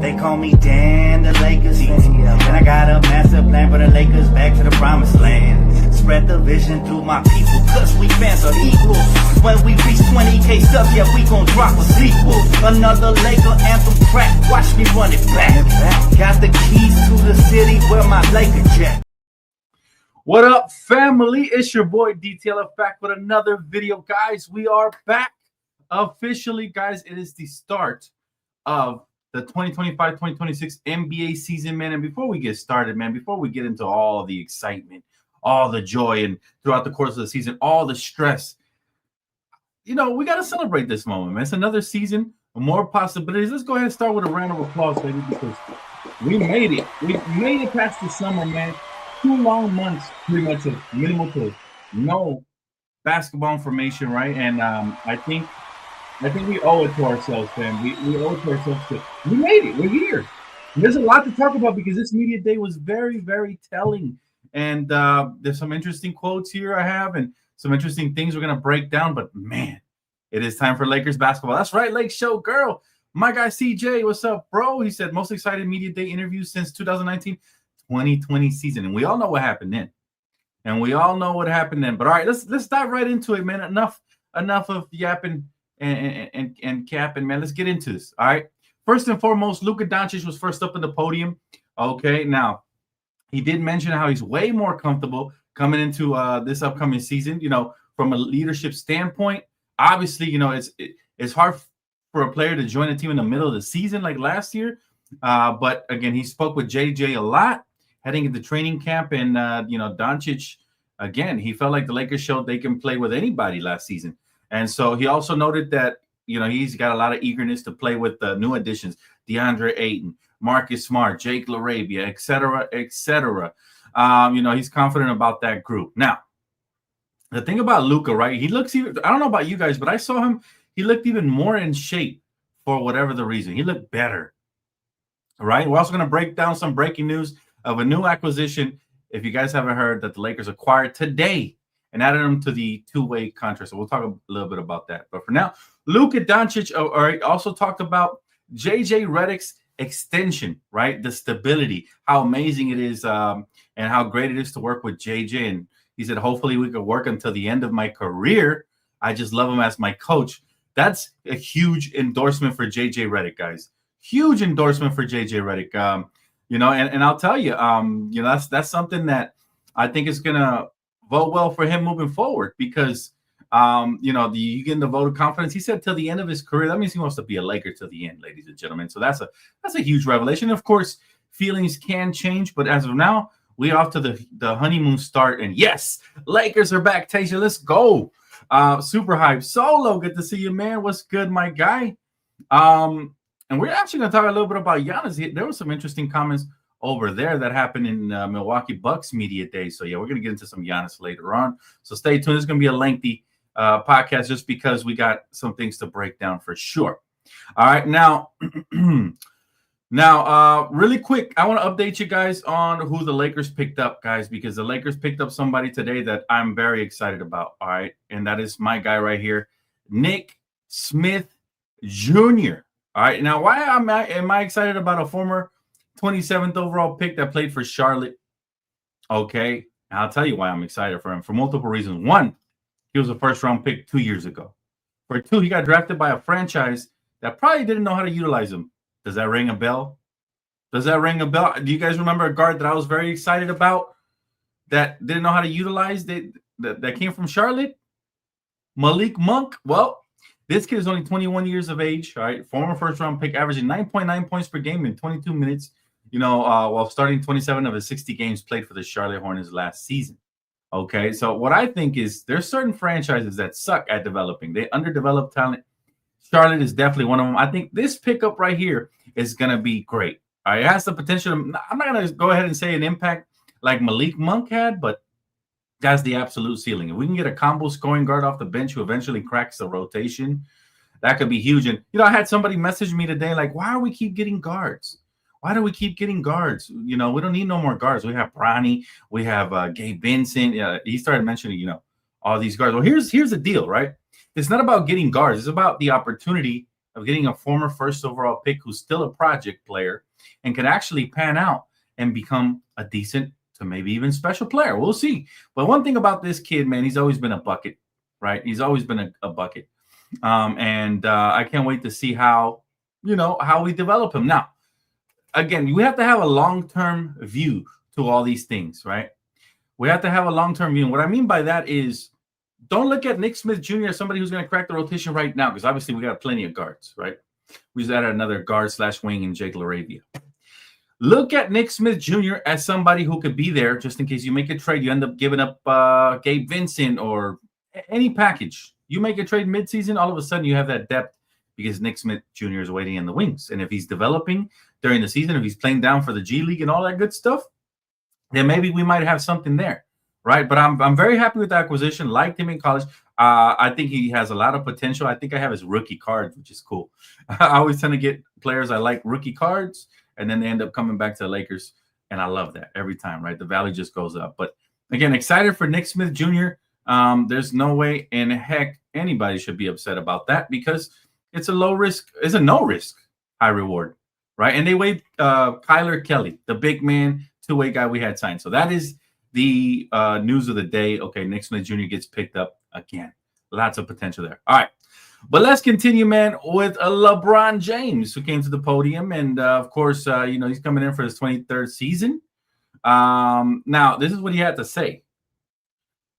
They call me Dan the Lakers fan. And I got a master plan for the Lakers back to the promised land. Spread the vision through my people, cause we fans are equal. When we reach 20K stuff, yeah, we gon' drop a sequel. Another Laker anthem track, watch me run it back. Got the keys to the city where my Laker jet. What up, family? It's your boy Dtlf back with another video, guys. We are back officially, guys. It is the start of the 2025-2026 NBA season, man. And before we get started, man, before we get into all the excitement, all the joy, and throughout the course of the season, all the stress, you know, we got to celebrate this moment, man. It's another season, more possibilities. Let's go ahead and start with a round of applause, baby, because we made it. We made it past the summer, man. 2 long months, pretty much of minimal to no basketball information, right? And I think we owe it to ourselves, fam. We owe it to ourselves. We made it. We're here. And there's a lot to talk about because this media day was very, very telling. And there's some interesting quotes here I have and some interesting things we're going to break down. But, man, it is time for Lakers basketball. That's right, Lake Show girl. My guy CJ, what's up, bro? He said most excited media day interviews since 2019-2020 season. And we all know what happened then. But, all right, let's dive right into it, man. Enough of yapping and capping, man. Let's get into this, all right? First and foremost, Luka Doncic was first up in the podium. Okay, now, he did mention how he's way more comfortable coming into this upcoming season, you know, from a leadership standpoint. Obviously, you know, it's hard for a player to join a team in the middle of the season like last year. But, again, he spoke with JJ a lot heading into training camp. And, you know, Doncic, again, he felt like the Lakers showed they can play with anybody last season. And so he also noted that, you know, he's got a lot of eagerness to play with the new additions, DeAndre Ayton, Marcus Smart, Jake LaRavia, et cetera, et cetera. You know, he's confident about that group. Now, the thing about Luka, right, he looks even, I don't know about you guys, but I saw him, he looked even more in shape for whatever the reason. He looked better, right? We're also going to break down some breaking news of a new acquisition, if you guys haven't heard, that the Lakers acquired today and added him to the two-way contract. So we'll talk a little bit about that. But for now, Luka Doncic also talked about JJ Redick's extension, right? The stability, how amazing it is, and how great it is to work with JJ. And he said, hopefully we could work until the end of my career. I just love him as my coach. That's a huge endorsement for JJ Redick, guys. Huge endorsement for JJ Redick. You know, and I'll tell you, you know, that's something that I think is gonna vote well for him moving forward because you know, you get the vote of confidence. He said till the end of his career. That means he wants to be a Laker till the end, ladies and gentlemen. So that's a huge revelation. Of course, feelings can change, but as of now, we're off to the honeymoon start. And yes, Lakers are back. Tasia, let's go. Super hype. Solo, good to see you, man. What's good, my guy? And we're actually going to talk a little bit about Giannis. There were some interesting comments over there that happened in Milwaukee Bucks media day. So, yeah, we're going to get into some Giannis later on. So stay tuned. It's going to be a lengthy podcast just because we got some things to break down for sure. All right. Now, really quick, I want to update you guys on who the Lakers picked up, guys, because the Lakers picked up somebody today that I'm very excited about. All right. And that is my guy right here, Nick Smith Jr. All right, now why am I excited about a former 27th overall pick that played for Charlotte? Okay, and I'll tell you why I'm excited for him for multiple reasons. One, he was a first-round pick 2 years ago. For two, he got drafted by a franchise that probably didn't know how to utilize him. Does that ring a bell? Do you guys remember a guard that I was very excited about that didn't know how to utilize that came from Charlotte? Malik Monk. Well, this kid is only 21 years of age, all right? Former first-round pick, averaging 9.9 points per game in 22 minutes, you know, while starting 27 of his 60 games played for the Charlotte Hornets last season. Okay, so what I think is there's certain franchises that suck at developing. They underdevelop talent. Charlotte is definitely one of them. I think this pickup right here is going to be great. All right, it has the potential. I'm not going to go ahead and say an impact like Malik Monk had, but that's the absolute ceiling. If we can get a combo scoring guard off the bench who eventually cracks the rotation, that could be huge. And, you know, I had somebody message me today like, why do we keep getting guards? You know, we don't need no more guards. We have Bronny. We have Gabe Vincent. He started mentioning, you know, all these guards. Well, here's the deal, right? It's not about getting guards. It's about the opportunity of getting a former first overall pick who's still a project player and could actually pan out and become a decent to maybe even special player. We'll see. But one thing about this kid, man, he's always been a bucket, right? He's always been a bucket. And I can't wait to see how we develop him. Now, again, we have to have a long-term view to all these things, right? We have to have a long-term view. And what I mean by that is don't look at Nick Smith Jr. as somebody who's going to crack the rotation right now, because obviously we got plenty of guards, right? We just added another guard/wing in Jake LaRavia. Look at Nick Smith Jr. as somebody who could be there just in case you make a trade. You end up giving up Gabe Vincent or any package. You make a trade midseason, all of a sudden you have that depth because Nick Smith Jr. is waiting in the wings. And if he's developing during the season, if he's playing down for the G League and all that good stuff, then maybe we might have something there, right? But I'm very happy with the acquisition. Liked him in college. I think he has a lot of potential. I think I have his rookie cards, which is cool. I always tend to get players I like rookie cards, and then they end up coming back to the Lakers, and I love that every time, right? The value just goes up. But again, excited for Nick Smith Jr. There's no way in heck anybody should be upset about that because it's a low risk, it's a no risk, high reward, right? And they waived Kyler Kelly, the big man, two-way guy we had signed. So that is the news of the day. Okay, Nick Smith Jr. gets picked up again. Lots of potential there. All right. But let's continue, man, with LeBron James, who came to the podium. And, of course, he's coming in for his 23rd season. Now, this is what he had to say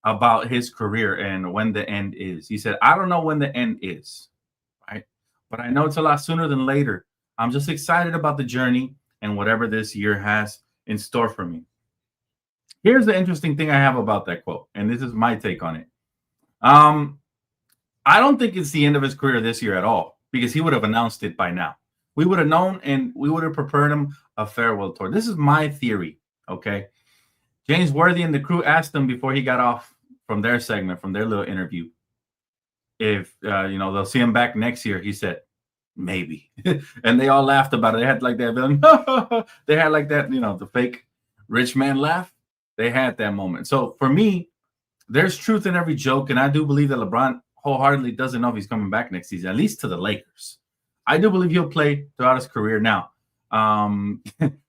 about his career and when the end is. He said, I don't know when the end is, right? But I know it's a lot sooner than later. I'm just excited about the journey and whatever this year has in store for me. Here's the interesting thing I have about that quote, and this is my take on it. I don't think it's the end of his career this year at all because he would have announced it by now. We would have known and we would have prepared him a farewell tour. This is my theory, okay? James Worthy and the crew asked him before he got off from their segment, from their little interview, if, they'll see him back next year. He said, maybe. And they all laughed about it. They had like that, they had like that, the fake rich man laugh. They had that moment. So for me, there's truth in every joke. And I do believe that LeBron wholeheartedly doesn't know if he's coming back next season, at least to the Lakers. I do believe he'll play throughout his career. Now,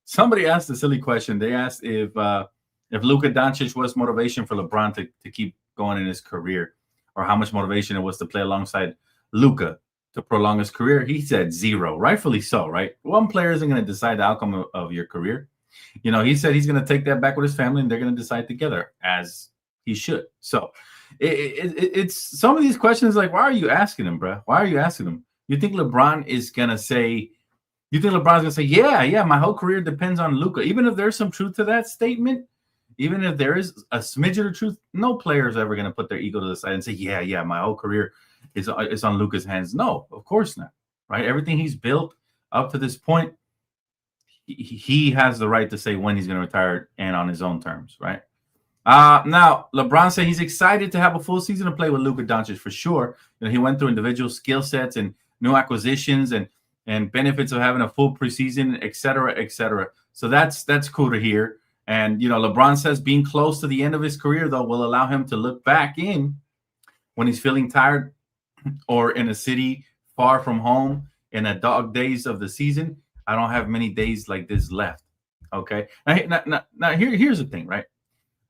somebody asked a silly question. They asked if Luka Doncic was motivation for LeBron to keep going in his career, or how much motivation it was to play alongside Luka to prolong his career. He said zero, rightfully so, right? One player isn't going to decide the outcome of your career. He said he's going to take that back with his family, and they're going to decide together, as he should. So it's some of these questions like, why are you asking him, bro? Why are you asking him? You think LeBron is going to say, yeah, my whole career depends on Luka. Even if there's some truth to that statement, even if there is a smidgen of truth, no player is ever going to put their ego to the side and say, yeah, my whole career is on Luka's hands. No, of course not, right? Everything he's built up to this point, he has the right to say when he's going to retire and on his own terms, right? Now, LeBron said he's excited to have a full season to play with Luka Doncic for sure. He went through individual skill sets and new acquisitions and benefits of having a full preseason, et cetera, et cetera. So that's cool to hear. And, LeBron says being close to the end of his career, though, will allow him to look back in when he's feeling tired or in a city far from home in the dog days of the season. I don't have many days like this left. Okay. Now here's the thing, right?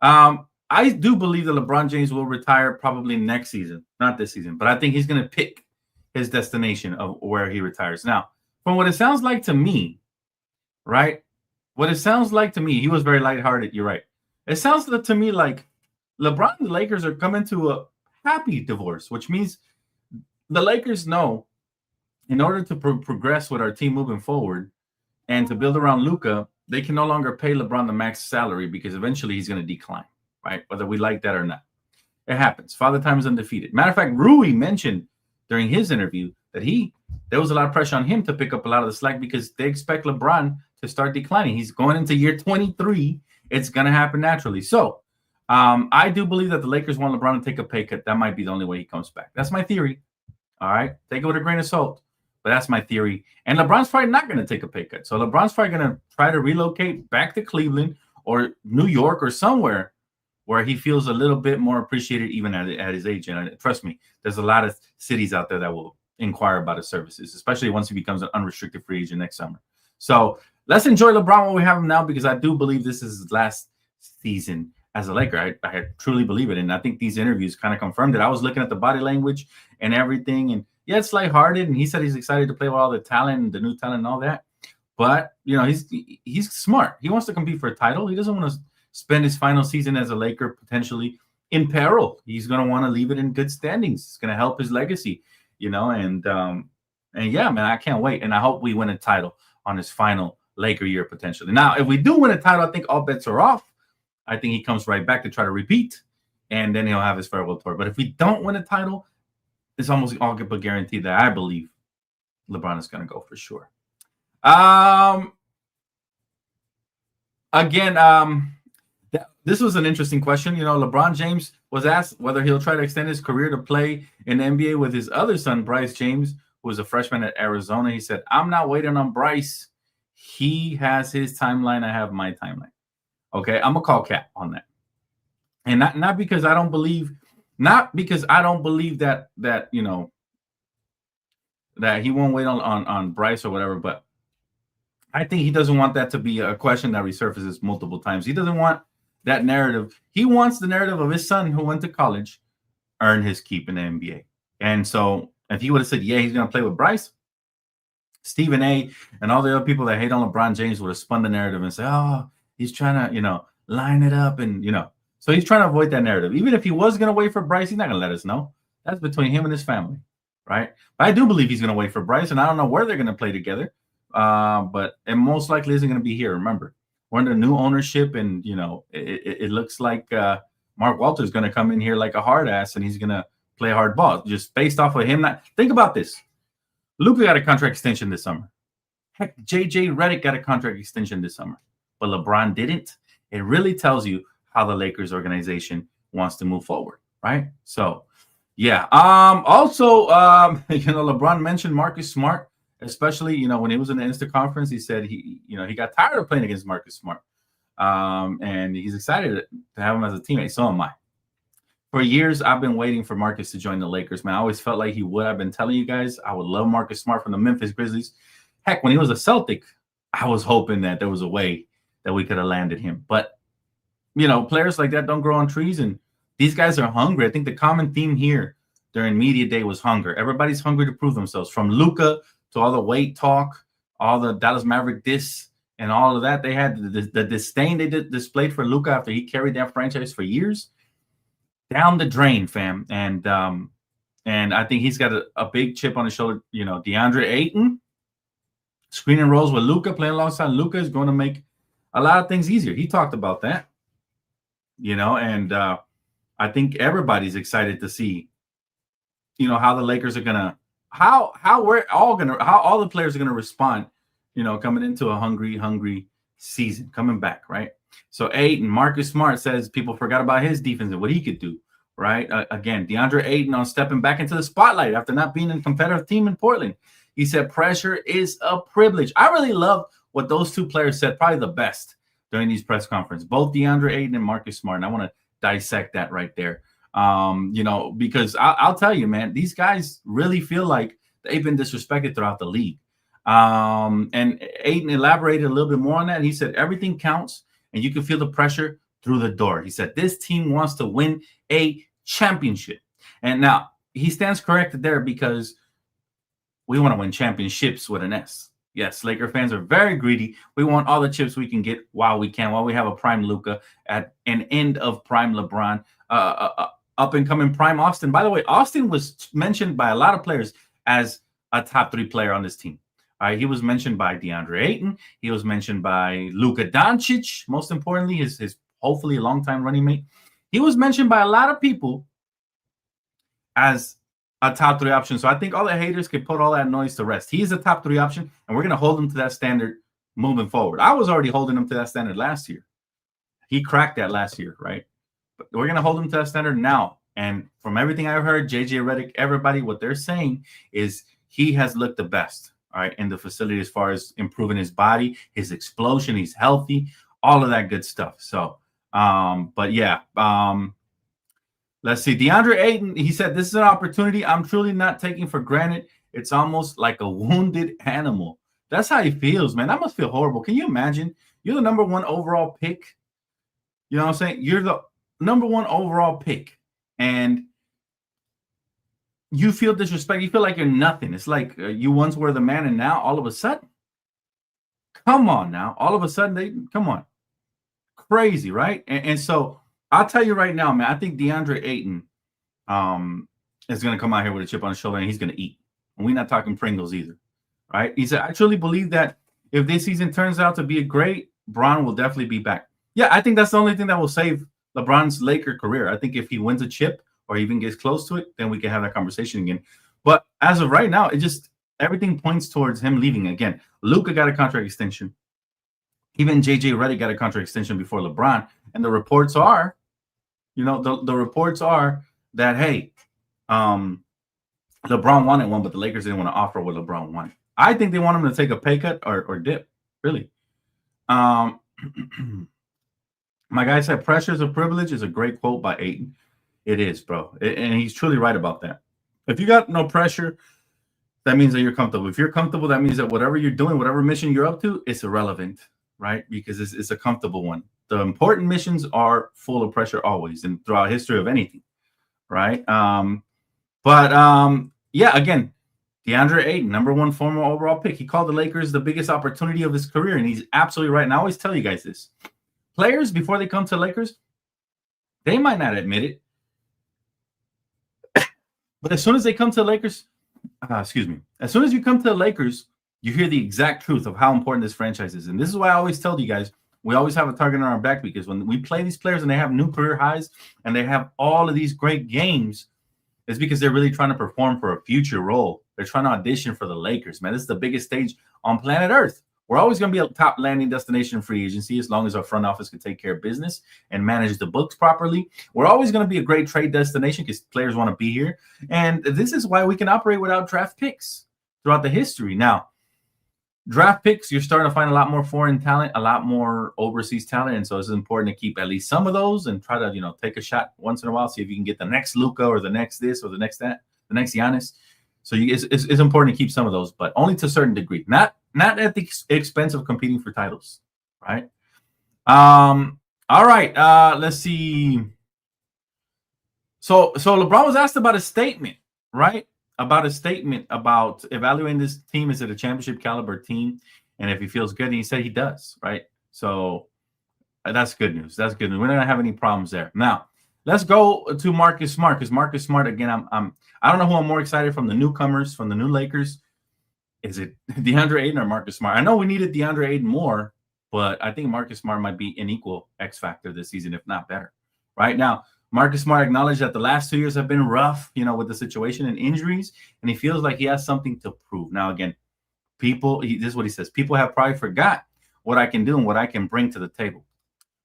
I do believe that LeBron James will retire probably next season, not this season, but I think he's going to pick his destination of where he retires. Now, from what it sounds like to me, right? What it sounds like to me, he was very lighthearted. You're right. It sounds to me like LeBron and the Lakers are coming to a happy divorce, which means the Lakers know in order to progress with our team moving forward and to build around Luka, they can no longer pay LeBron the max salary because eventually he's going to decline, right? Whether we like that or not. It happens. Father Time is undefeated. Matter of fact, Rui mentioned during his interview that there was a lot of pressure on him to pick up a lot of the slack because they expect LeBron to start declining. He's going into year 23. It's going to happen naturally. So I do believe that the Lakers want LeBron to take a pay cut. That might be the only way he comes back. That's my theory. All right. Take it with a grain of salt. But that's my theory. And LeBron's probably not going to take a pay cut. So LeBron's probably going to try to relocate back to Cleveland or New York or somewhere where he feels a little bit more appreciated even at his age. And trust me, there's a lot of cities out there that will inquire about his services, especially once he becomes an unrestricted free agent next summer. So let's enjoy LeBron while we have him now, because I do believe this is his last season as a Laker. I truly believe it. And I think these interviews kind of confirmed it. I was looking at the body language and everything. And yeah, it's lighthearted. And he said he's excited to play with all the talent and the new talent and all that. But, you know, he's smart. He wants to compete for a title. He doesn't want to spend his final season as a Laker potentially in peril. He's going to want to leave it in good standings. It's going to help his legacy, you know. And yeah, man, I can't wait. And I hope we win a title on his final Laker year potentially. Now, if we do win a title, I think all bets are off. I think he comes right back to try to repeat, and then he'll have his farewell tour. But if we don't win a title, it's almost all but guaranteed that I believe LeBron is going to go for sure. This was an interesting question. You know, LeBron James was asked whether he'll try to extend his career to play in the NBA with his other son, Bryce James, who was a freshman at Arizona. He said, "I'm not waiting on Bryce. He has his timeline. I have my timeline." Okay, I'm gonna call cap on that, and not because I don't believe, that you know that he won't wait on Bryce or whatever, but I think he doesn't want that to be a question that resurfaces multiple times. He doesn't want that narrative. He wants the narrative of his son who went to college earn his keep in the NBA. And so if he would have said, yeah, he's going to play with Bryce, Stephen A. and all the other people that hate on LeBron James would have spun the narrative and say, oh, he's trying to, you know, line it up. And, you know, so he's trying to avoid that narrative. Even if he was going to wait for Bryce, he's not going to let us know. That's between him and his family, right? But I do believe he's going to wait for Bryce, and I don't know where they're going to play together. But it most likely isn't going to be here. Remember, we're under new ownership, and you know it looks like Mark Walter's going to come in here like a hard ass, and he's going to play hard ball just based off of him. Not think about this: Luka got a contract extension this summer. Heck, JJ Redick got a contract extension this summer, but LeBron didn't. It really tells you how the Lakers organization wants to move forward, right? So, yeah. Also, you know, LeBron mentioned Marcus Smart. Especially, you know, when he was in the Insta conference, he said he got tired of playing against Marcus Smart, and he's excited to have him as a teammate. So am I. For years, I've been waiting for Marcus to join the Lakers, man. I always felt like he would. I've been telling you guys, I would love Marcus Smart from the Memphis Grizzlies. Heck, when he was a Celtic, I was hoping that there was a way that we could have landed him. But, you know, players like that don't grow on trees, and these guys are hungry. I think the common theme here during media day was hunger. Everybody's hungry to prove themselves, from Luka to all the weight talk, all the Dallas Maverick diss, and all of that. They had the disdain they displayed for Luka after he carried that franchise for years down the drain, fam. And I think he's got a big chip on his shoulder. You know, DeAndre Ayton, screen and rolls with Luka, playing alongside Luka is going to make a lot of things easier. He talked about that, you know, and I think everybody's excited to see, you know, how the Lakers are gonna. How all the players are gonna respond, you know, coming into a hungry season, coming back, right? So Ayton, Marcus Smart says people forgot about his defense and what he could do, right? Again, DeAndre Ayton on stepping back into the spotlight after not being in a competitive team in Portland. He said pressure is a privilege. I really love what those two players said, probably the best during these press conferences, both DeAndre Ayton and Marcus Smart. And I want to dissect that right there. You know, because I'll tell you, man, these guys really feel like they've been disrespected throughout the league. And Ayton elaborated a little bit more on that. He said everything counts, and you can feel the pressure through the door. He said this team wants to win a championship. And now he stands corrected there, because we want to win championships with an S. Yes, Laker fans are very greedy. We want all the chips we can get while we can, while we have a prime Luka at an end of prime LeBron, up and coming prime Austin. By the way, Austin was mentioned by a lot of players as a top 3 player on this team. He was mentioned by DeAndre Ayton. He was mentioned by Luka Doncic. Most importantly, his hopefully longtime running mate. He was mentioned by a lot of people as a top 3 option. So I think all the haters can put all that noise to rest. He's a top 3 option, and we're going to hold him to that standard moving forward. I was already holding him to that standard last year. He cracked that last year, right? But we're going to hold him to that standard now. And from everything I've heard, JJ Redick, everybody, what they're saying is he has looked the best, all right, in the facility as far as improving his body, his explosion, he's healthy, all of that good stuff. So, but yeah, let's see. DeAndre Ayton, he said, this is an opportunity I'm truly not taking for granted. It's almost like a wounded animal. That's how he feels, man. That must feel horrible. Can you imagine? You're the number 1 overall pick. You know what I'm saying? You're the number 1 overall pick, and you feel disrespect. You feel like you're nothing. It's like you once were the man, and now all of a sudden, come on now. All of a sudden, come on. Crazy, right? And so I'll tell you right now, man, I think DeAndre Ayton is going to come out here with a chip on his shoulder, and he's going to eat. And we're not talking Pringles either, right? He said, I truly believe that if this season turns out to be a great, Bron will definitely be back. Yeah, I think that's the only thing that will save LeBron's Laker career. I think if he wins a chip or even gets close to it, then we can have that conversation again. But as of right now, it just everything points towards him leaving again. Luka got a contract extension. Even JJ Redick got a contract extension before LeBron. And the reports are, the reports are that, hey, LeBron wanted one, but the Lakers didn't want to offer what LeBron wanted. I think they want him to take a pay cut or dip, really. My guy said, pressure is a privilege is a great quote by Ayton. It is, bro. And he's truly right about that. If you got no pressure, that means that you're comfortable. If you're comfortable, that means that whatever you're doing, whatever mission you're up to, it's irrelevant, right? Because it's a comfortable one. The important missions are full of pressure always and throughout history of anything, right? Yeah, again, DeAndre Ayton, number 1 former overall pick. He called the Lakers the biggest opportunity of his career, and he's absolutely right. And I always tell you guys this. Players, before they come to Lakers, they might not admit it. But as soon as they come to the Lakers, as soon as you come to the Lakers, you hear the exact truth of how important this franchise is. And this is why I always tell you guys, we always have a target on our back, because when we play these players and they have new career highs and they have all of these great games, it's because they're really trying to perform for a future role. They're trying to audition for the Lakers, man. This is the biggest stage on planet Earth. We're always going to be a top landing destination in free agency as long as our front office can take care of business and manage the books properly. We're always going to be a great trade destination because players want to be here. And this is why we can operate without draft picks throughout the history. Now, draft picks, you're starting to find a lot more foreign talent, a lot more overseas talent. And so it's important to keep at least some of those and try to, take a shot once in a while, see if you can get the next Luka or the next this or the next that, the next Giannis. So it's important to keep some of those, but only to a certain degree, not at the expense of competing for titles, right? All right, let's see. So LeBron was asked about a statement, right? About a statement about evaluating this team. Is it a championship caliber team? And if he feels good, and he said he does, right? So that's good news. That's good news. We're not gonna have any problems there. Now, let's go to Marcus Smart, because Marcus Smart, again, I don't know who I'm more excited from, the newcomers, from the new Lakers. Is it DeAndre Ayton or Marcus Smart? I know we needed DeAndre Ayton more, but I think Marcus Smart might be an equal X factor this season, if not better. Right now, Marcus Smart acknowledged that the last 2 years have been rough, with the situation and injuries, and he feels like he has something to prove. Now, again, this is what he says. People have probably forgot what I can do and what I can bring to the table.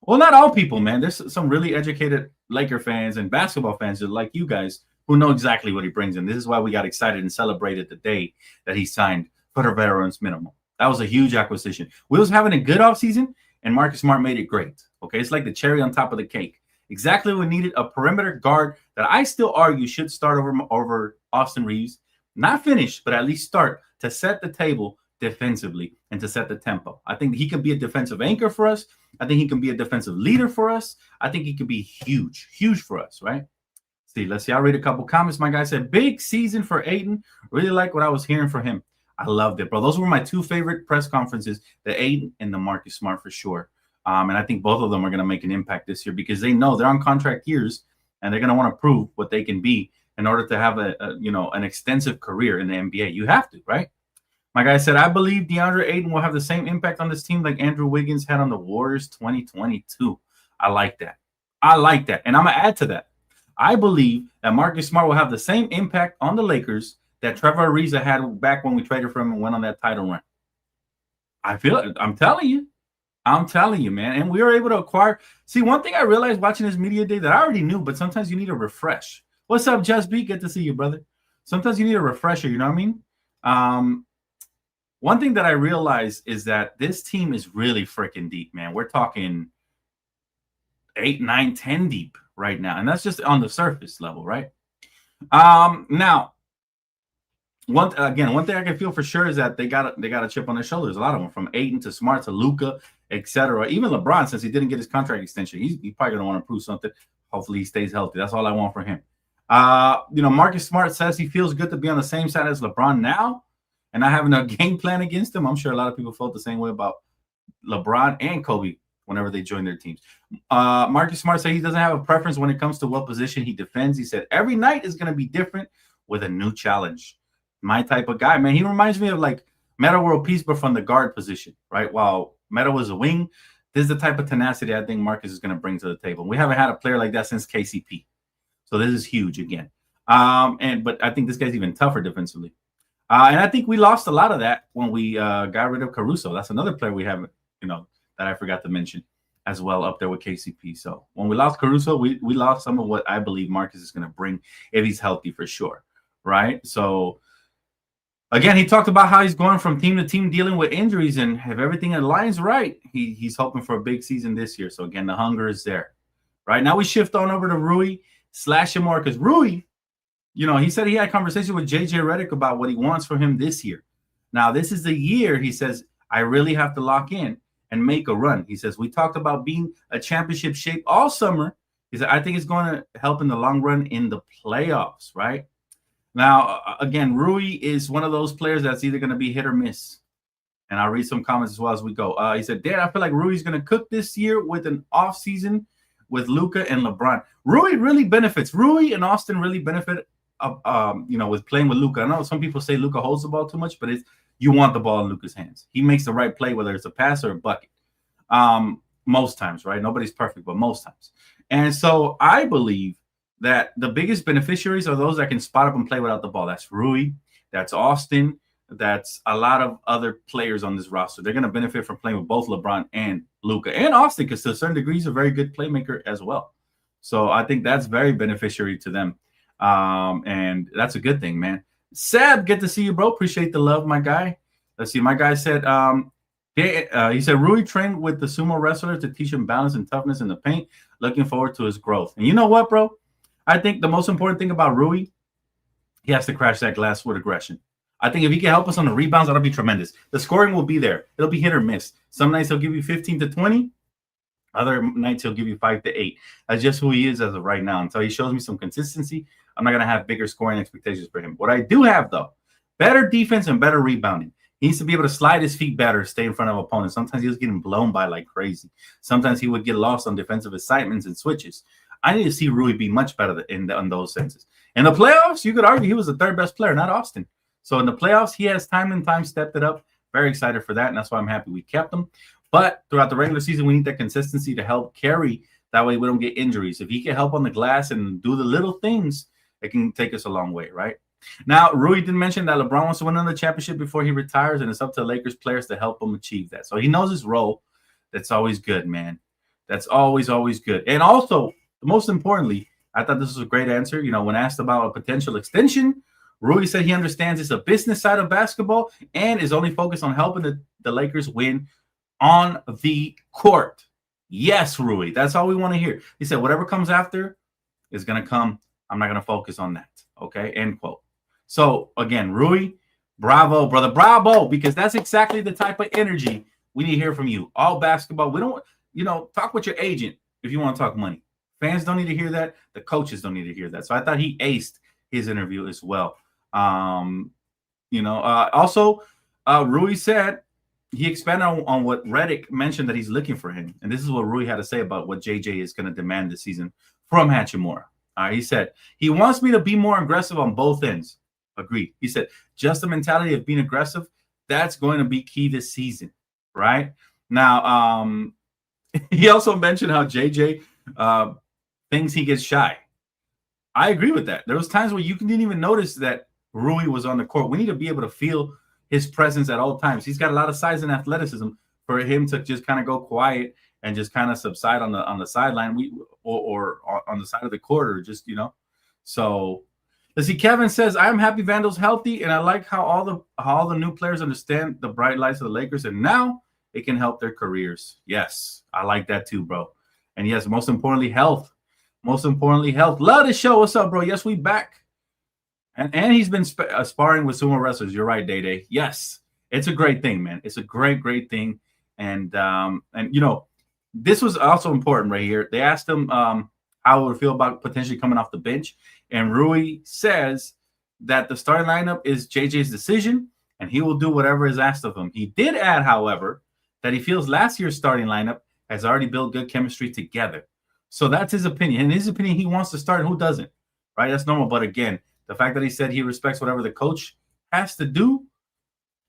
Well, not all people, man. There's some really educated Laker fans and basketball fans like you guys who know exactly what he brings in. This is why we got excited and celebrated the day that he signed for the veterans minimum. That was a huge acquisition. We was having a good offseason, and Marcus Smart made it great. Okay, it's like the cherry on top of the cake. Exactly what we needed, a perimeter guard that I still argue should start over Austin Reaves. Not finished, but at least start to set the table defensively and to set the tempo. I think he can be a defensive anchor for us. I think he can be a defensive leader for us. I think he can be huge for us, right? Let's see. I'll read a couple comments. My guy said, big season for Ayton. Really like what I was hearing from him. I loved it, bro. Those were my 2 favorite press conferences, the Ayton and the Marcus Smart for sure. And I think both of them are going to make an impact this year because they know they're on contract years and they're going to want to prove what they can be in order to have an extensive career in the NBA. You have to, right? My guy said, I believe DeAndre Ayton will have the same impact on this team like Andrew Wiggins had on the Warriors 2022. I like that. And I'm going to add to that. I believe that Marcus Smart will have the same impact on the Lakers that Trevor Ariza had back when we traded for him and went on that title run. I feel it. I'm telling you, man. And we were able to acquire. See, one thing I realized watching this media day that I already knew, but sometimes you need a refresh. What's up, Just B? Good to see you, brother. Sometimes you need a refresher. You know what I mean? One thing that I realized is that this team is really freaking deep, man. We're talking 8, 9, 10 deep right now. And that's just on the surface level, right? Now, one thing I can feel for sure is that they got a chip on their shoulders. A lot of them, from Ayton to Smart to Luka, etc. Even LeBron, since he didn't get his contract extension, he's probably gonna want to prove something. Hopefully, he stays healthy. That's all I want for him. Marcus Smart says he feels good to be on the same side as LeBron now, and not having a game plan against him. I'm sure a lot of people felt the same way about LeBron and Kobe whenever they joined their teams. Marcus Smart said he doesn't have a preference when it comes to what position he defends. He said every night is going to be different with a new challenge. My type of guy, man. He reminds me of like Metta World Peace, but from the guard position, right? While Metta was a wing, this is the type of tenacity I think Marcus is going to bring to the table. We haven't had a player like that since KCP. So this is huge again. But I think this guy's even tougher defensively. And I think we lost a lot of that when we got rid of Caruso. That's another player we haven't, that I forgot to mention as well up there with KCP. So when we lost Caruso, we lost some of what I believe Marcus is going to bring if he's healthy for sure, right? So again, he talked about how he's going from team to team dealing with injuries, and if everything aligns right, he's hoping for a big season this year. So again, the hunger is there. Right now we shift on over to Rui Hachimura, because Rui, he said he had a conversation with JJ Redick about what he wants from him this year. Now, this is the year, he says, I really have to lock in and make a run. He says, we talked about being a championship shape all summer. He said, I think it's going to help in the long run in the playoffs, right? Now, again, Rui is one of those players that's either going to be hit or miss. And I'll read some comments as well as we go. He said, Dad, I feel like Rui's going to cook this year with an off season with Luka and LeBron. Rui really benefits. Rui and Austin really benefit, with playing with Luka. I know some people say Luka holds the ball too much, but you want the ball in Luka's hands. He makes the right play, whether it's a pass or a bucket. Most times, right? Nobody's perfect, but most times. And so I believe that the biggest beneficiaries are those that can spot up and play without the ball. That's Rui. That's Austin. That's a lot of other players on this roster. They're going to benefit from playing with both LeBron and Luka and Austin, because to a certain degree, he's a very good playmaker as well. So I think that's very beneficiary to them. And that's a good thing, man. Seb, good to see you, bro. Appreciate the love, my guy. Let's see. My guy said, he said, Rui trained with the sumo wrestler to teach him balance and toughness in the paint. Looking forward to his growth. And you know what, bro? I think the most important thing about Rui, he has to crash that glass with aggression. I think if he can help us on the rebounds, that'll be tremendous. The scoring will be there. It'll be hit or miss. Some nights he'll give you 15 to 20. Other nights he'll give you 5 to 8. That's just who he is as of right now. Until he shows me some consistency, I'm not going to have bigger scoring expectations for him. What I do have, though, better defense and better rebounding. He needs to be able to slide his feet better, stay in front of opponents. Sometimes he was getting blown by like crazy. Sometimes he would get lost on defensive assignments and switches. I need to see Rui be much better in those senses. In the playoffs, you could argue he was the third best player, not Austin. So in the playoffs, he has time and time stepped it up. Very excited for that, and that's why I'm happy we kept him. But throughout the regular season, we need that consistency to help carry. That way we don't get injuries. If he can help on the glass and do the little things, it can take us a long way, right? Now, Rui did mention that LeBron wants to win another championship before he retires, and it's up to Lakers players to help him achieve that. So he knows his role. That's always good, man. That's always, always good. And also, most importantly, I thought this was a great answer. When asked about a potential extension, Rui said he understands it's a business side of basketball and is only focused on helping the Lakers win on the court. Yes, Rui. That's all we want to hear. He said, whatever comes after is going to come. I'm not going to focus on that. Okay, end quote. So, again, Rui, bravo, brother, bravo, because that's exactly the type of energy we need to hear from you. All basketball. We don't, talk with your agent if you want to talk money. Fans don't need to hear that. The coaches don't need to hear that. So I thought he aced his interview as well. Also, Rui said he expanded on what Redick mentioned that he's looking for him. And this is what Rui had to say about what JJ is going to demand this season from Hachimura. He said, he wants me to be more aggressive on both ends. Agreed. He said, just the mentality of being aggressive, that's going to be key this season, right? Now, he also mentioned how JJ thinks he gets shy. I agree with that. There was times where you didn't even notice that Rui was on the court. We need to be able to feel his presence at all times. He's got a lot of size and athleticism for him to just kind of go quiet and just kind of subside on the sideline, or on the side of the court, or just So let's see. Kevin says, "I am happy Vandal's healthy, and I like how all the new players understand the bright lights of the Lakers, and now it can help their careers." Yes, I like that too, bro. And yes, most importantly, health. Most importantly, health. Love the show. What's up, bro? Yes, we back. And he's been sparring with sumo wrestlers. You're right, Day. Yes, it's a great thing, man. It's a great thing. And you know, this was also important right here. They asked him how it would feel about potentially coming off the bench, and Rui says that the starting lineup is JJ's decision, and he will do whatever is asked of him. He did add, however, that he feels last year's starting lineup has already built good chemistry together. So that's his opinion. In his opinion, he wants to start, and who doesn't? Right? That's normal. But again, the fact that he said he respects whatever the coach has to do,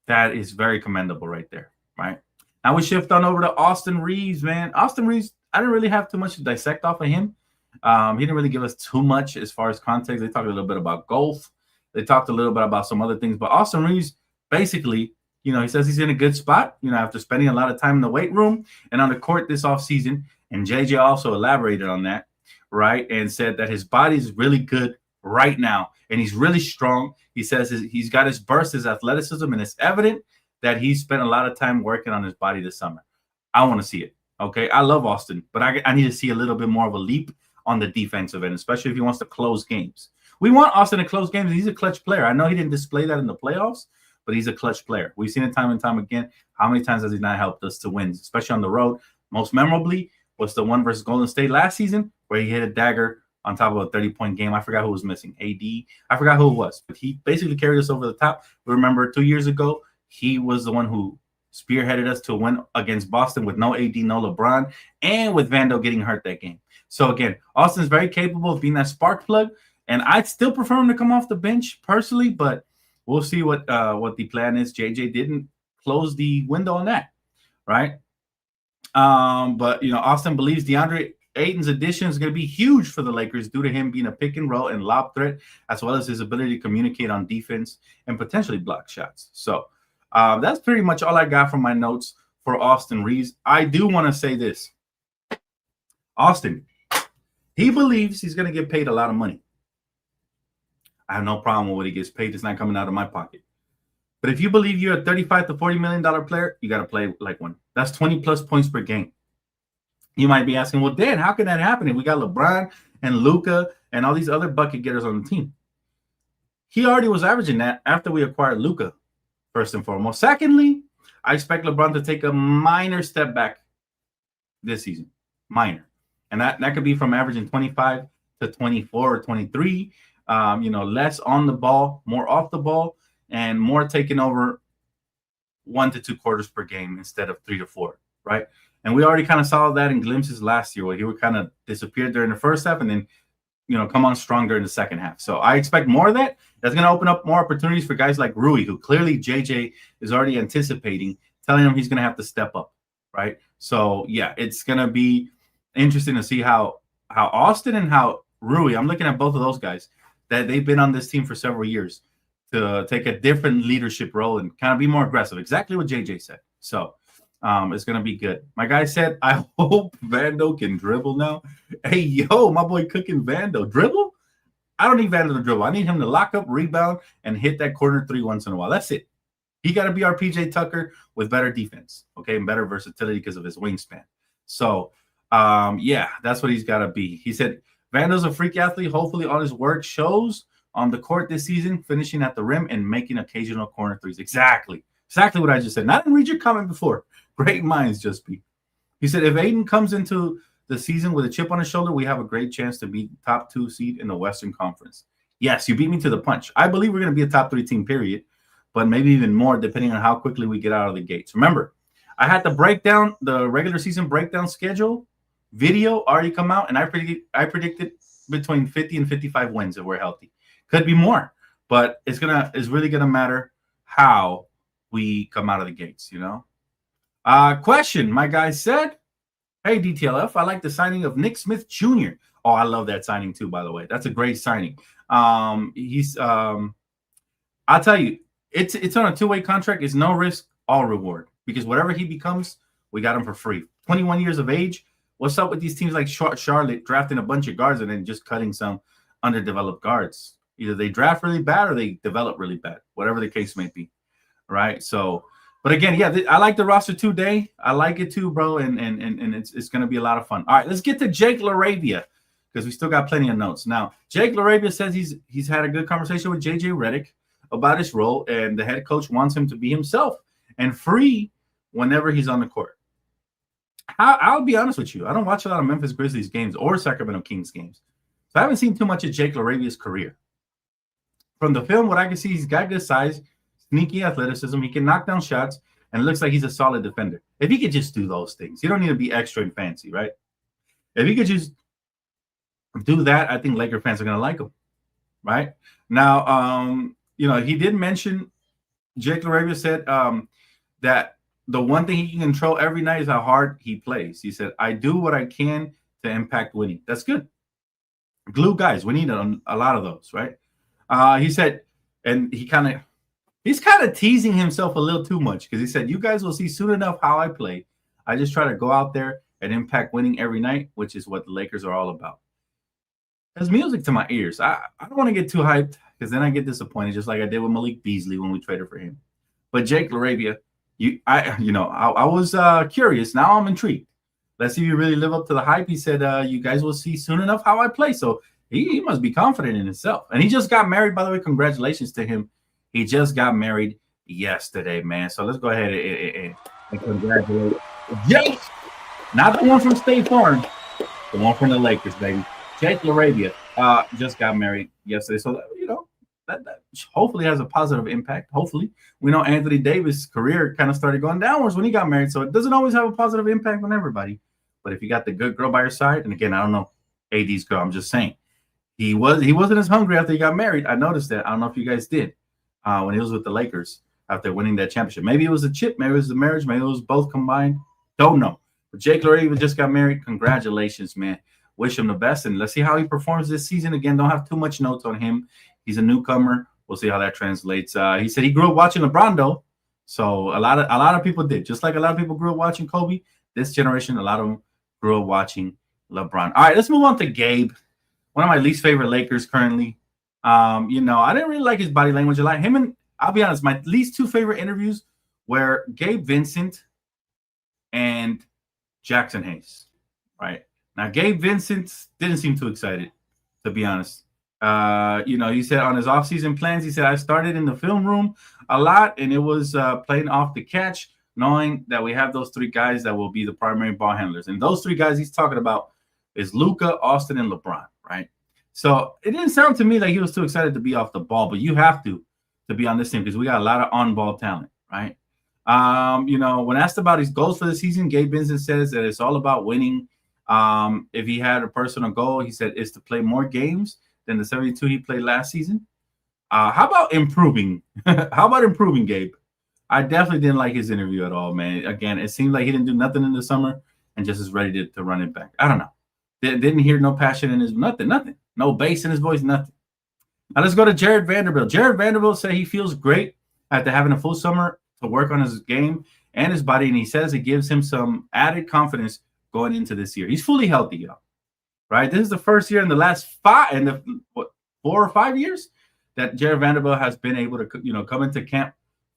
that is very commendable right there, right? Now we shift on over to Austin Reaves, man. Austin Reaves, I didn't really have too much to dissect off of him. He didn't really give us too much as far as context. They talked a little bit about golf. They talked a little bit about some other things. But Austin Reaves, basically, you know, he says he's in a good spot, you know, after spending a lot of time in the weight room and on the court this offseason. And JJ also elaborated on that, right, and said that his body is really good right now, and he's really strong. He says he's got his burst, his athleticism, and it's evident that he spent a lot of time working on his body this summer. I want to see it, okay? I love Austin, but I need to see a little bit more of a leap on the defensive end, especially if he wants to close games. We want Austin to close games. He's a clutch player. I know he didn't display that in the playoffs, but he's a clutch player. We've seen it time and time again. How many times has he not helped us to win, especially on the road? Most memorably was the one versus Golden State last season where he hit a dagger on top of a 30-point game. I forgot who was missing. AD. I forgot who it was. But he basically carried us over the top. Remember 2 years ago, he was the one who spearheaded us to a win against Boston with no AD, no LeBron, and with Vando getting hurt that game. So, again, Austin's very capable of being that spark plug. And I'd still prefer him to come off the bench personally, but we'll see what the plan is. JJ didn't close the window on that, right? But, you know, Austin believes DeAndre Ayton's addition is going to be huge for the Lakers due to him being a pick and roll and lob threat, as well as his ability to communicate on defense and potentially block shots. So that's pretty much all I got from my notes for Austin Reaves. I do want to say this. Austin, he believes he's going to get paid a lot of money. I have no problem with what he gets paid. It's not coming out of my pocket. But if you believe you're a $35 to $40 million player, you got to play like one. That's 20-plus points per game. You might be asking, well, Dan, how can that happen if we got LeBron and Luka and all these other bucket getters on the team? He already was averaging that after we acquired Luka, first and foremost. Secondly, I expect LeBron to take a minor step back this season. Minor. And that could be from averaging 25 to 24 or 23. You know, less on the ball, more off the ball, and more taking over 1 to 2 quarters per game instead of 3 to 4, right? And we already kind of saw that in glimpses last year where he would kind of disappear during the first half and then, you know, come on strong during the second half. So I expect more of that. That's going to open up more opportunities for guys like Rui, who clearly JJ is already anticipating, telling him he's going to have to step up, right? So, yeah, it's going to be interesting to see how Austin and how Rui, I'm looking at both of those guys, that they've been on this team for several years, to take a different leadership role and kind of be more aggressive. Exactly what JJ said. So it's going to be good. My guy said, I hope Vando can dribble now. Hey, yo, my boy cooking Vando. Dribble? I don't need Vando to dribble. I need him to lock up, rebound, and hit that corner three once in a while. That's it. He got to be our PJ Tucker with better defense, okay, and better versatility because of his wingspan. So, yeah, that's what he's got to be. He said, Vando's a freak athlete. Hopefully all his work shows on the court this season, finishing at the rim and making occasional corner threes. Exactly what I just said. And I didn't read your comment before. Great minds just be. He said, if Ayton comes into the season with a chip on his shoulder, we have a great chance to be top 2 seed in the Western Conference. Yes, you beat me to the punch. I believe we're going to be a top 3 team, period, but maybe even more depending on how quickly we get out of the gates. Remember, I had the regular season breakdown schedule video already come out, and I predicted between 50 and 55 wins if we're healthy. Could be more, but it's really gonna matter how we come out of the gates, you know. Question, my guy said, hey, DTLF, I like the signing of Nick Smith Jr. Oh, I love that signing too, by the way. That's a great signing. I'll tell you, it's on a 2-way contract. It's no risk, all reward, because whatever he becomes, we got him for free. 21 years of age. What's up with these teams like Charlotte drafting a bunch of guards and then just cutting some underdeveloped guards? Either they draft really bad or they develop really bad, whatever the case may be, right? So, but again, yeah, I like the roster today. I like it too, bro, and it's going to be a lot of fun. All right, let's get to Jake LaRavia, because we still got plenty of notes. Now, Jake LaRavia says he's had a good conversation with JJ Redick about his role, and the head coach wants him to be himself and free whenever he's on the court. I'll be honest with you. I don't watch a lot of Memphis Grizzlies games or Sacramento Kings games. So I haven't seen too much of Jake LaRavia's career. From the film, what I can see, he's got good size, sneaky athleticism. He can knock down shots, and it looks like he's a solid defender. If he could just do those things, you don't need to be extra and fancy, right? If he could just do that, I think Laker fans are going to like him, right? Now, he did mention, Jake LaRavia said that the one thing he can control every night is how hard he plays. He said, I do what I can to impact winning. That's good. Glue guys, we need a lot of those, right? He said, and he's kind of teasing himself a little too much, because he said, you guys will see soon enough how I play. I just try to go out there and impact winning every night, which is what the Lakers are all about. There's music to my ears. I don't want to get too hyped, because then I get disappointed, just like I did with Malik Beasley when we traded for him. But Jake LaRavia, I was curious. Now I'm intrigued. Let's see if you really live up to the hype. He said, you guys will see soon enough how I play. So he must be confident in himself. And he just got married, by the way. Congratulations to him. He just got married yesterday, man. So let's go ahead and congratulate Jake. Not the one from State Farm, the one from the Lakers, baby. Jake LaRavia just got married yesterday. So, that hopefully has a positive impact. Hopefully. We know Anthony Davis' career kind of started going downwards when he got married. So it doesn't always have a positive impact on everybody. But if you got the good girl by your side, and again, I don't know AD's girl, I'm just saying. He wasn't as hungry after he got married. I noticed that. I don't know if you guys did when he was with the Lakers after winning that championship. Maybe it was a chip. Maybe it was the marriage. Maybe it was both combined. Don't know. But Jake LaRavia just got married. Congratulations, man. Wish him the best. And let's see how he performs this season. Again, don't have too much notes on him. He's a newcomer. We'll see how that translates. He said he grew up watching LeBron, though. So a lot of people did. Just like a lot of people grew up watching Kobe. This generation, a lot of them grew up watching LeBron. All right, let's move on to Gabe. One of my least favorite Lakers currently. I didn't really like his body language a lot. Him and, I'll be honest, my least two favorite interviews were Gabe Vincent and Jackson Hayes, right? Now, Gabe Vincent didn't seem too excited, to be honest. He said on his offseason plans, he said, I started in the film room a lot, and it was playing off the catch, knowing that we have those three guys that will be the primary ball handlers. And those three guys he's talking about is Luka, Austin, and LeBron, right? So it didn't sound to me like he was too excited to be off the ball, but you have to be on this team because we got a lot of on-ball talent, right? When asked about his goals for the season, Gabe Vincent says that it's all about winning. If he had a personal goal, he said, is to play more games than the 72 he played last season. How about improving? How about improving, Gabe? I definitely didn't like his interview at all, man. Again, it seemed like he didn't do nothing in the summer and just is ready to run it back. I don't know. Didn't hear no passion in his nothing. No bass in his voice, nothing. Now let's go to Jared Vanderbilt. Jared Vanderbilt said he feels great after having a full summer to work on his game and his body, and he says it gives him some added confidence going into this year. He's fully healthy, y'all. Right? This is the first year in the last 4 or 5 years that Jared Vanderbilt has been able to, come into camp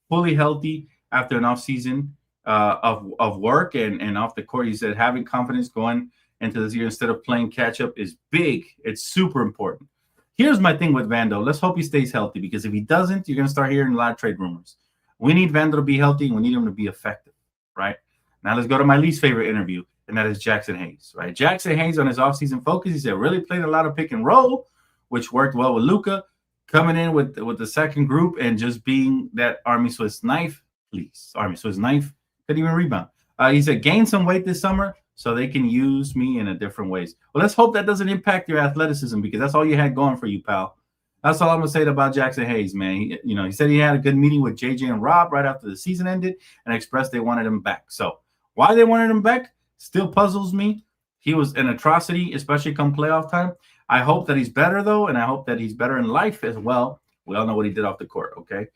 fully healthy after an off season of work and off the court. He said having confidence going into this year instead of playing catch up is big. It's super important. Here's my thing with Vando. Let's hope he stays healthy, because if he doesn't, you're going to start hearing a lot of trade rumors. We need Vando to be healthy, and we need him to be effective, right? Now let's go to my least favorite interview, and that is Jackson Hayes, right? Jackson Hayes on his offseason focus, he said really played a lot of pick and roll, which worked well with Luka, coming in with the second group and just being that Army Swiss knife. Please, Army Swiss knife. Couldn't even rebound. He said gain some weight this summer so they can use me in a different ways. Well, let's hope that doesn't impact your athleticism, because that's all you had going for you, pal. That's all I'm going to say about Jackson Hayes, man. He said he had a good meeting with JJ and Rob right after the season ended and expressed they wanted him back. So why they wanted him back still puzzles me. He was an atrocity, especially come playoff time. I hope that he's better, though, and I hope that he's better in life as well. We all know what he did off the court, okay?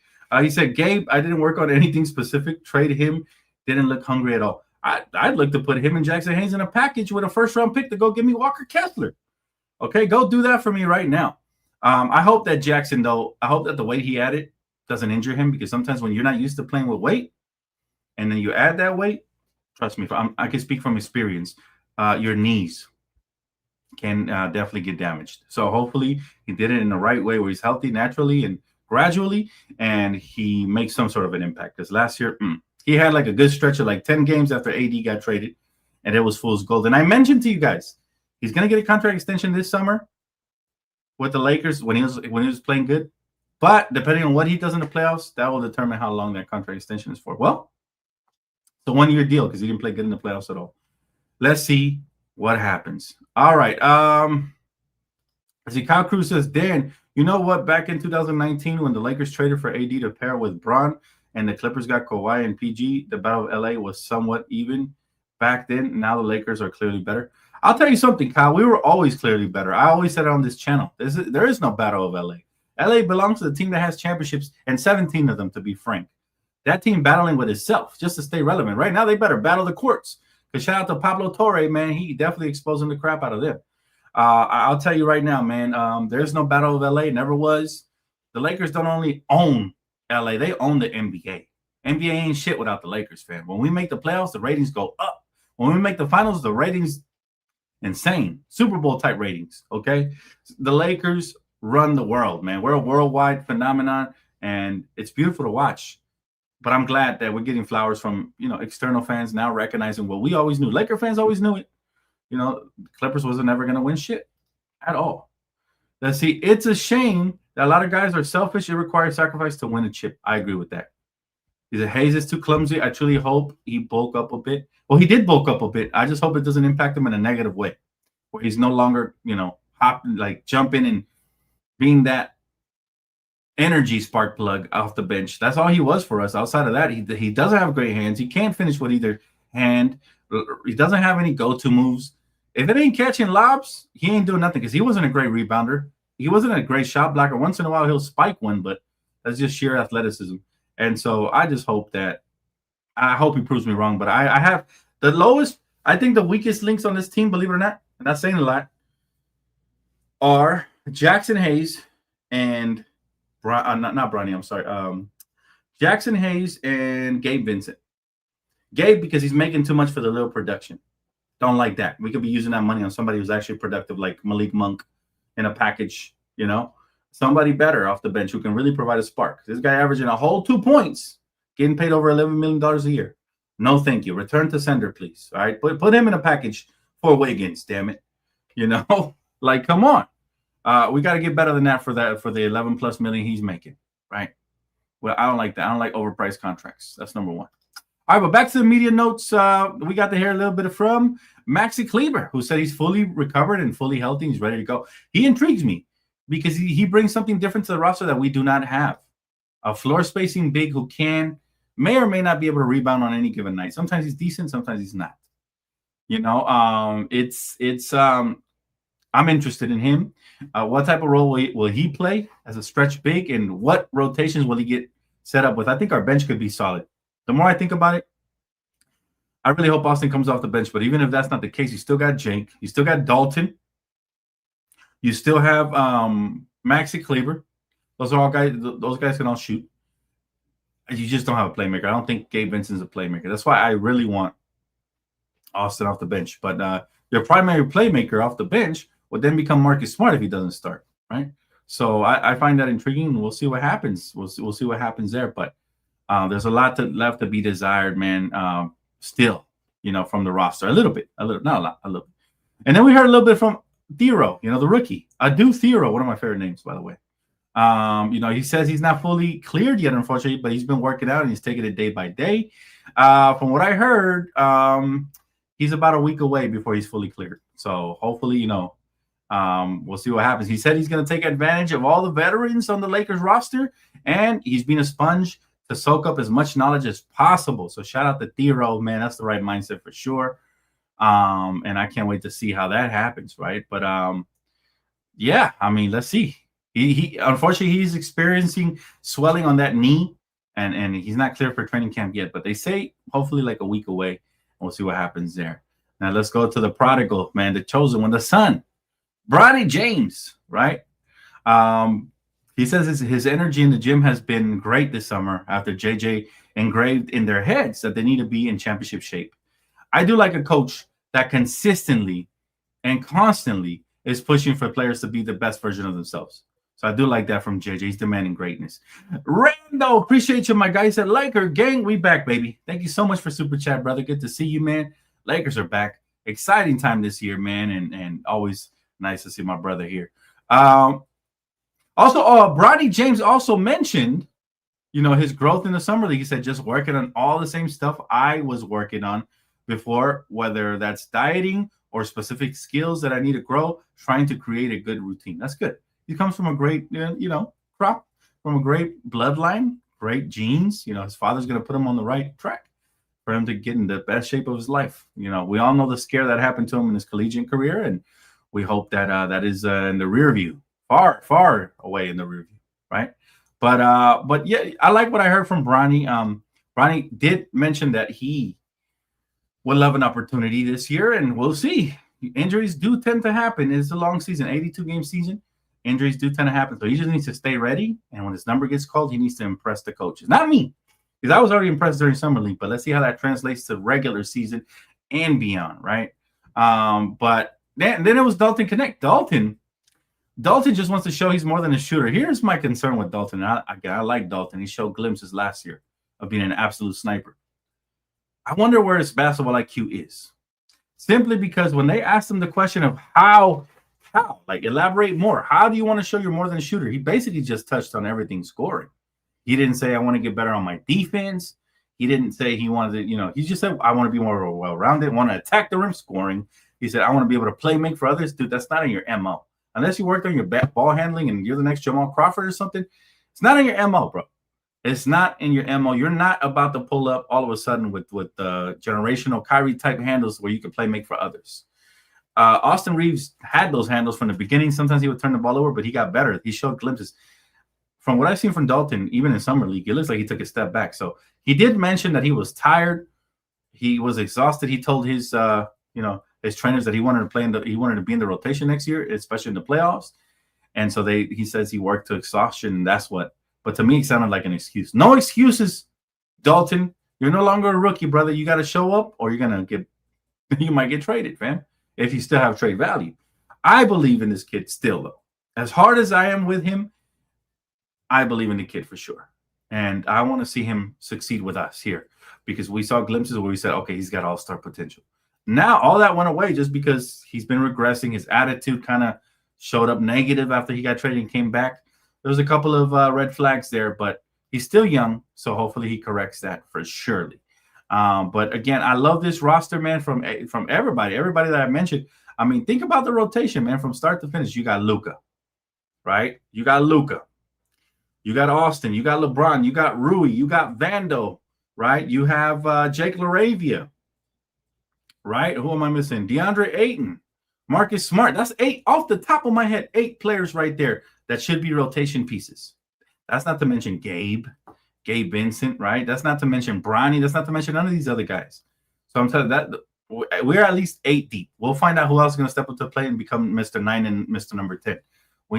He said, Gabe, I didn't work on anything specific. Traded him. Didn't look hungry at all. I'd look to put him and Jackson Hayes in a package with a first-round pick to go give me Walker Kessler. Okay, go do that for me right now. I hope that Jackson, though, I hope that the weight he added doesn't injure him, because sometimes when you're not used to playing with weight and then you add that weight, trust me, I can speak from experience, your knees can definitely get damaged. So hopefully he did it in the right way where he's healthy naturally and gradually, and he makes some sort of an impact. Because last year, he had like a good stretch of like 10 games after AD got traded, and it was fool's gold. And I mentioned to you guys, he's going to get a contract extension this summer with the Lakers when he was playing good. But depending on what he does in the playoffs, that will determine how long that contract extension is for. Well, it's a 1-year deal because he didn't play good in the playoffs at all. Let's see what happens. All right. See, Kyle Cruz says, Dan, you know what? Back in 2019, when the Lakers traded for AD to pair with Bron and the Clippers got Kawhi and PG, the Battle of LA was somewhat even back then. Now the Lakers are clearly better. I'll tell you something, Kyle. We were always clearly better. I always said it on this channel. There is no Battle of LA. LA belongs to the team that has championships, and 17 of them, to be frank. That team battling with itself just to stay relevant. Right now, they better battle the courts. Because shout out to Pablo Torre, man. He definitely exposing the crap out of them. I'll tell you right now, man, there's no Battle of LA. Never was. The Lakers don't only own LA. They own the NBA. NBA ain't shit without the Lakers, fan. When we make the playoffs, the ratings go up. When we make the finals, the ratings insane. Super Bowl type ratings, okay? The Lakers run the world, man. We're a worldwide phenomenon, and it's beautiful to watch. But I'm glad that we're getting flowers from, external fans now recognizing what we always knew. Laker fans always knew it. Clippers wasn't ever going to win shit at all. Let's see. It's a shame that a lot of guys are selfish. It requires sacrifice to win a chip. I agree with that. He said Hayes is too clumsy. I truly hope he bulk up a bit. Well, he did bulk up a bit. I just hope it doesn't impact him in a negative way, where he's no longer, jumping and being that energy spark plug off the bench. That's all he was for us. Outside of that, he doesn't have great hands. He can't finish with either hand. He doesn't have any go-to moves. If it ain't catching lobs, he ain't doing nothing because he wasn't a great rebounder. He wasn't a great shot blocker. Once in a while, he'll spike one, but that's just sheer athleticism. And so I just hope I hope he proves me wrong. But I have the lowest, I think the weakest links on this team, believe it or not, and that's saying a lot, are Jackson Hayes and not Bronny, I'm sorry. Jackson Hayes and Gabe Vincent. Gabe, because he's making too much for the little production. Don't like that. We could be using that money on somebody who's actually productive, like Malik Monk in a package, Somebody better off the bench who can really provide a spark. This guy averaging a whole 2 points, getting paid over $11 million a year. No, thank you. Return to sender, please. All right, put him in a package for Wiggins, damn it. Like, come on. We got to get better than that for the $11+ million he's making, right? Well, I don't like that. I don't like overpriced contracts. That's number one. All right, but back to the media notes. We got to hear a little bit from Maxi Kleber, who said he's fully recovered and fully healthy. And he's ready to go. He intrigues me because he brings something different to the roster that we do not have. A floor spacing big who may or may not be able to rebound on any given night. Sometimes he's decent, sometimes he's not. I'm interested in him. What type of role will he play as a stretch big, and what rotations will he get set up with? I think our bench could be solid. The more I think about it, I really hope Austin comes off the bench. But even if that's not the case, you still got Jake. You still got Dalton. You still have Maxi Kleber. Those are all guys. Those guys can all shoot. You just don't have a playmaker. I don't think Gabe Vincent's a playmaker. That's why I really want Austin off the bench. But your primary playmaker off the bench would then become Marcus Smart if he doesn't start, right? So I find that intriguing. We'll see what happens. We'll see what happens there. But there's a lot left to be desired, man. Still, from the roster. A little, not a lot, a little. And then we heard a little bit from Thero, the rookie. Adu Thero, one of my favorite names, by the way. He says he's not fully cleared yet, unfortunately, but he's been working out and he's taking it day by day. From what I heard, he's about a week away before he's fully cleared. So hopefully, we'll see what happens. He said he's going to take advantage of all the veterans on the Lakers roster, and he's been a sponge to soak up as much knowledge as possible. So shout out to Thero, man. That's the right mindset for sure. And I can't wait to see how that happens, right? But yeah, I mean, let's see. He unfortunately he's experiencing swelling on that knee, and he's not clear for training camp yet. But they say hopefully like a week away, and we'll see what happens there. Now let's go to the prodigal, man, the chosen one, the son, LeBron James, right? He says his energy in the gym has been great this summer after JJ engraved in their heads that they need to be in championship shape. I do like a coach that consistently and constantly is pushing for players to be the best version of themselves. So I do like that from JJ. He's demanding greatness. Rando, appreciate you, my guy. He said, Laker gang, we back, baby. Thank you so much for super chat, brother. Good to see you, man. Lakers are back. Exciting time this year, man, and always nice to see my brother here. Also, Bronny James also mentioned, his growth in the summer league. He said just working on all the same stuff I was working on before, whether that's dieting or specific skills that I need to grow, trying to create a good routine. That's good. He comes from a great, crop, from a great bloodline, great genes. His father's going to put him on the right track for him to get in the best shape of his life. We all know the scare that happened to him in his collegiate career, and we hope that that is in the rear view, far, far away in the rear view, right? But yeah, I like what I heard from Bronny. Bronny did mention that he would love an opportunity this year, and we'll see. Injuries do tend to happen. It's a long season, 82-game season. Injuries do tend to happen. So he just needs to stay ready. And when his number gets called, he needs to impress the coaches. Not me, because I was already impressed during Summer League. But let's see how that translates to regular season and beyond, right? But then it was Dalton Connect. Dalton just wants to show he's more than a shooter. Here's my concern with Dalton. I like Dalton. He showed glimpses last year of being an absolute sniper. I wonder where his basketball IQ is. Simply because when they asked him the question of how, like elaborate more, how do you want to show you're more than a shooter? He basically just touched on everything scoring. He didn't say, I want to get better on my defense. He didn't say he wanted to, he just said, I want to be more well-rounded, want to attack the rim scoring. He said, I want to be able to play make for others. Dude, that's not in your MO. Unless you worked on your ball handling and you're the next Jamal Crawford or something, it's not in your MO, bro. It's not in your MO. You're not about to pull up all of a sudden with generational Kyrie-type handles where you can play make for others. Austin Reaves had those handles from the beginning. Sometimes he would turn the ball over, but he got better. He showed glimpses. From what I've seen from Dalton, even in Summer League, it looks like he took a step back. So he did mention that he was tired. He was exhausted. He told his his trainers that he wanted to play he wanted to be in the rotation next year, especially in the playoffs. And so he says he worked to exhaustion, and that's what. But to me, it sounded like an excuse. No excuses, Dalton. You're no longer a rookie, brother. You got to show up, or you might get traded, fam. If you still have trade value. I believe in this kid still, though. As hard as I am with him, I believe in the kid for sure. And I want to see him succeed with us here because we saw glimpses where we said, okay, he's got all-star potential. Now, all that went away just because he's been regressing. His attitude kind of showed up negative after he got traded and came back. There was a couple of red flags there, but he's still young, so hopefully he corrects that for surely. But again, I love this roster, man, from everybody that I mentioned. I mean, think about the rotation, man, from start to finish. You got Luka, right? You got Luka. You got Austin. You got LeBron. You got Rui. You got Vando, right? You have Jake LaRavia, right? Who am I missing? DeAndre Ayton, Marcus Smart. That's 8 off the top of my head. 8 players right there that should be rotation pieces. That's not to mention Gabe Vincent, right? That's not to mention Bronny. That's not to mention none of these other guys. So I'm telling you that we're at least 8 deep. We'll find out who else is going to step up to play and become Mr. 9 and Mr. number 10.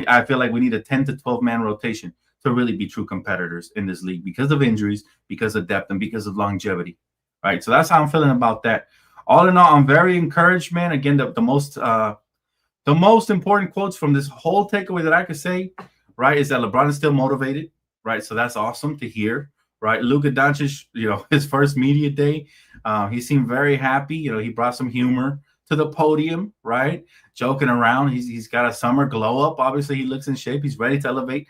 I feel like we need a 10 to 12-man rotation to really be true competitors in this league because of injuries, because of depth, and because of longevity, right? So that's how I'm feeling about that. All in all, I'm very encouraged, man. Again, the most important quotes from this whole takeaway that I could say, right, is that LeBron is still motivated, right? So that's awesome to hear, right? Luka Doncic, his first media day, he seemed very happy. He brought some humor to the podium, right? Joking around. He's got a summer glow up. Obviously, he looks in shape. He's ready to elevate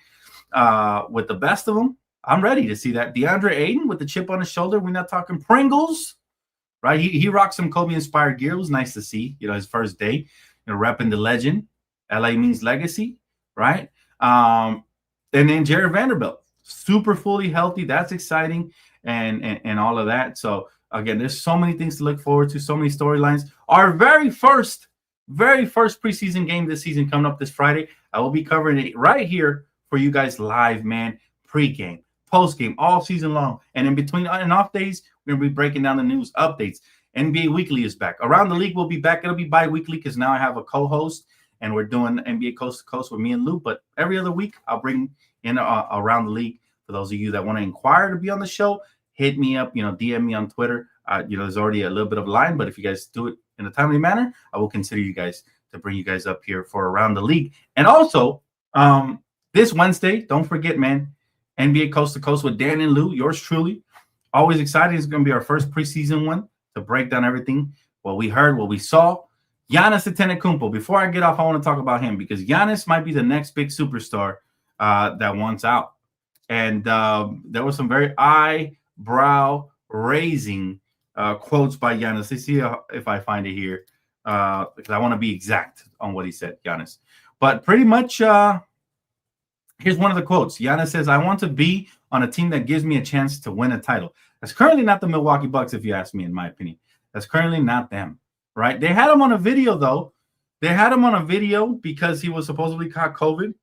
with the best of them. I'm ready to see that. DeAndre Ayton with the chip on his shoulder. We're not talking Pringles, right? He rocked some Kobe-inspired gear. It was nice to see, his first day, repping the legend. LA means legacy, right? And then Jared Vanderbilt, super fully healthy. That's exciting, and all of that. So again, there's so many things to look forward to, so many storylines. Our very first preseason game this season coming up this Friday. I will be covering it right here for you guys live, man. Pre-game, post-game, all season long. And in between on and off days, we're going to be breaking down the news updates. NBA Weekly is back. Around the League will be back. It'll be bi-weekly because now I have a co-host, and we're doing NBA Coast to Coast with me and Lou. But every other week, I'll bring in Around the League. For those of you that want to inquire to be on the show, hit me up, DM me on Twitter. There's already a little bit of a line, but if you guys do it in a timely manner, I will consider you guys to bring you guys up here for Around the League. And also, this Wednesday, don't forget, man, NBA Coast to Coast with Dan and Lou, yours truly. Always excited. It's going to be our first preseason one to break down everything, what we heard, what we saw. Giannis Antetokounmpo. Before I get off, I want to talk about him because Giannis might be the next big superstar that wants out. And there was some very eyebrow-raising quotes by Giannis. Let's see if I find it here because I want to be exact on what he said, Giannis. But pretty much, here's one of the quotes. Giannis says, I want to be on a team that gives me a chance to win a title. That's currently not the Milwaukee Bucks, if you ask me, in my opinion. That's currently not them, right? They had him on a video, though. They had him on a video because he was supposedly caught COVID.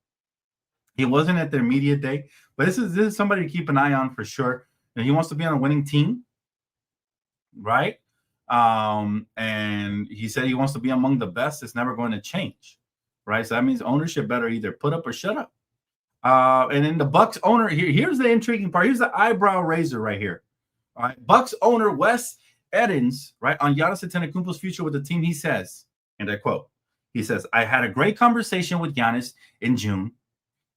He wasn't at their media day. But this is somebody to keep an eye on for sure. And he wants to be on a winning team, right? And he said he wants to be among the best. It's never going to change, right? So that means ownership better either put up or shut up. And then the Bucks owner, here's the intriguing part. Here's the eyebrow raiser right here. All right, Bucks owner Wes Edens, right, on Giannis Antetokounmpo's future with the team, he says, and I quote, he says, I had a great conversation with Giannis in June,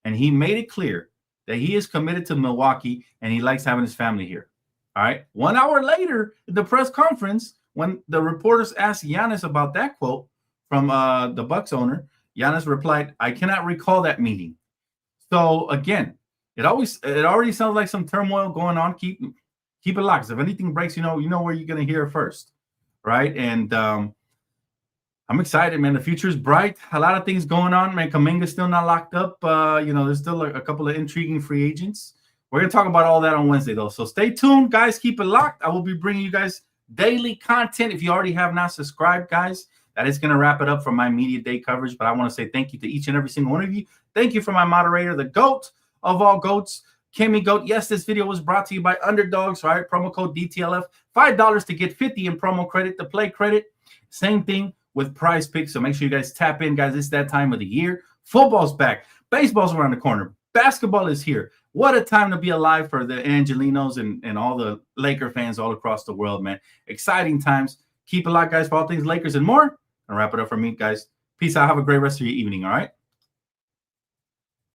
and he made it clear that he is committed to Milwaukee and he likes having his family here. All right. 1 hour later, at the press conference, when the reporters asked Giannis about that quote from the Bucks owner, Giannis replied, I cannot recall that meeting. So again, it already sounds like some turmoil going on. Keep it locked. If anything breaks, you know where you're gonna hear it first, right? And I'm excited, man. The future is bright. A lot of things going on, man. Kuminga's still not locked up. There's still a couple of intriguing free agents. We're gonna talk about all that on Wednesday, though. So stay tuned, guys. Keep it locked. I will be bringing you guys daily content. If you already have not subscribed, guys, that is gonna wrap it up for my media day coverage. But I want to say thank you to each and every single one of you. Thank you for my moderator, the GOAT of all GOATs, Kimmy Goat. Yes, this video was brought to you by Underdogs, right? Promo code DTLF, $5 to get 50 in promo credit, the play credit. Same thing with Prize Picks. So make sure you guys tap in, guys. It's that time of the year. Football's back. Baseball's around the corner. Basketball is here. What a time to be alive for the Angelinos and all the Laker fans all across the world, man. Exciting times. Keep it locked, guys, for all things Lakers and more. I'll wrap it up for me, guys. Peace out. Have a great rest of your evening, all right?